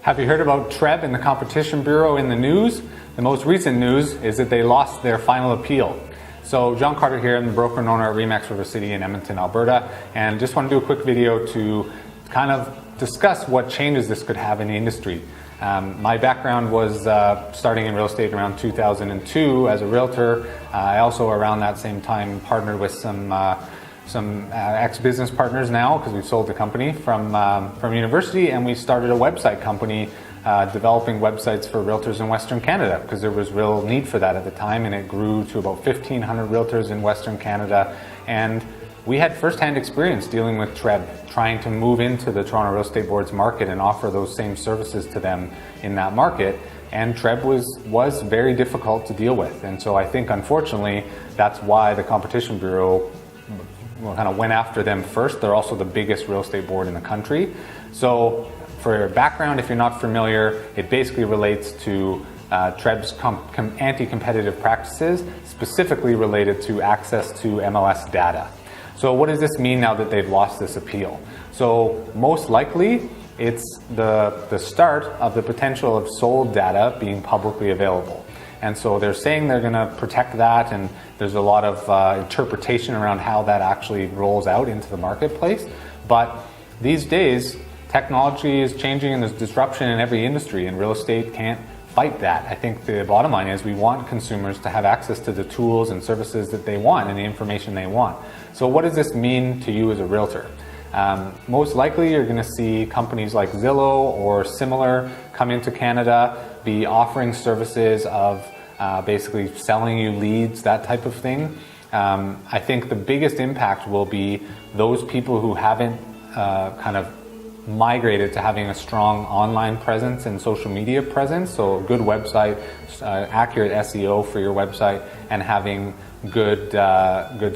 Have you heard about TREB and the Competition Bureau in the news? The most recent news is that they lost their final appeal. So John Carter here, I'm the broker and owner at Remax River City in Edmonton, Alberta, and just want to do a quick video to kind of discuss what changes this could have in the industry. My background was starting in real estate around 2002 as a realtor. I also around that same time partnered with some ex-business partners now, because we've sold the company from university, and we started a website company developing websites for realtors in Western Canada, because there was real need for that at the time, and it grew to about 1,500 realtors in Western Canada. And we had first-hand experience dealing with TREB, trying to move into the Toronto Real Estate Board's market and offer those same services to them in that market. And TREB was very difficult to deal with. And so I think, unfortunately, that's why the Competition Bureau kind of went after them first. They're also the biggest real estate board in the country. So for your background, if you're not familiar, it basically relates to TREB's anti-competitive practices, specifically related to access to MLS data. So what does this mean now that they've lost this appeal? So most likely, it's the start of the potential of sold data being publicly available. And so they're saying they're going to protect that, and there's a lot of interpretation around how that actually rolls out into the marketplace. But these days, technology is changing and there's disruption in every industry, and real estate can't fight that. I think the bottom line is we want consumers to have access to the tools and services that they want and the information they want. So what does this mean to you as a realtor? Most likely you're going to see companies like Zillow or similar come into Canada, be offering services of basically selling you leads, that type of thing. I think the biggest impact will be those people who haven't kind of migrated to having a strong online presence and social media presence, so a good website, accurate SEO for your website, and having good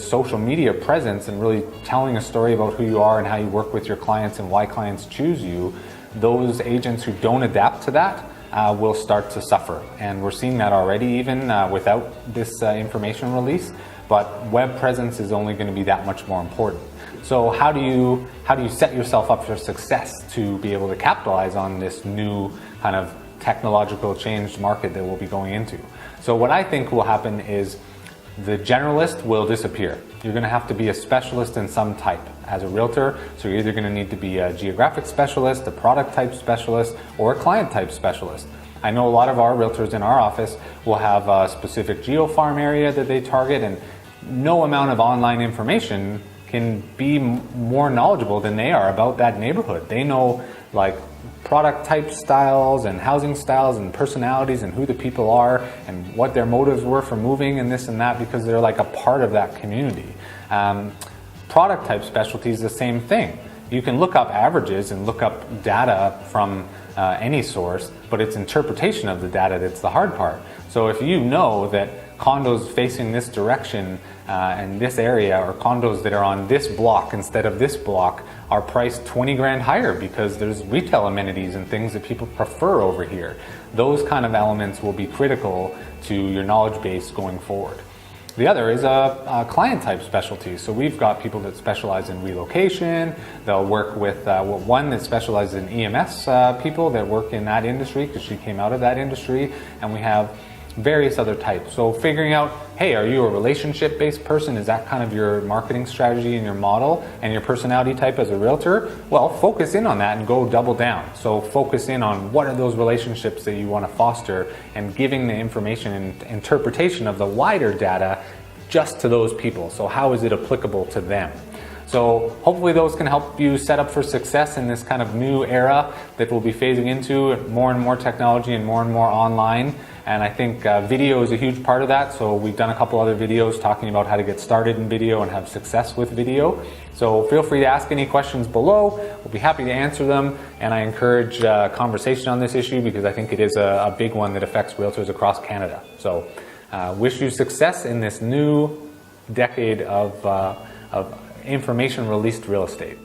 social media presence and really telling a story about who you are and how you work with your clients and why clients choose you. Those agents who don't adapt to that will start to suffer, and we're seeing that already even without this information release. But web presence is only going to be that much more important. So how do you set yourself up for success to be able to capitalize on this new kind of technological changed market that we'll be going into? So what I think will happen is the generalist will disappear. You're going to have to be a specialist in some type as a realtor. So you're either going to need to be a geographic specialist, a product type specialist, or a client type specialist. I know a lot of our realtors in our office will have a specific geofarm area that they target, and no amount of online information can be more knowledgeable than they are about that neighborhood. They know like product type styles and housing styles and personalities and who the people are and what their motives were for moving and this and that, because they're like a part of that community. Product type specialty is the same thing. You can look up averages and look up data from any source, but it's interpretation of the data that's the hard part. So if you know that condos facing this direction in this area, or condos that are on this block instead of this block, are priced 20 grand higher because there's retail amenities and things that people prefer over here. Those kind of elements will be critical to your knowledge base going forward. The other is a client type specialty. So we've got people that specialize in relocation. They'll work with one that specializes in EMS people that work in that industry, because she came out of that industry, and we have various other types. So figuring out, hey, are you a relationship-based person? Is that kind of your marketing strategy and your model and your personality type as a realtor? Well, focus in on that and go double down. So focus in on what are those relationships that you want to foster, and giving the information and interpretation of the wider data just to those people. So how is it applicable to them? So hopefully those can help you set up for success in this kind of new era that we'll be phasing into, more and more technology and more online. And I think video is a huge part of that. So we've done a couple other videos talking about how to get started in video and have success with video. So feel free to ask any questions below. We'll be happy to answer them. And I encourage conversation on this issue, because I think it is a big one that affects realtors across Canada. So wish you success in this new decade of information released real estate.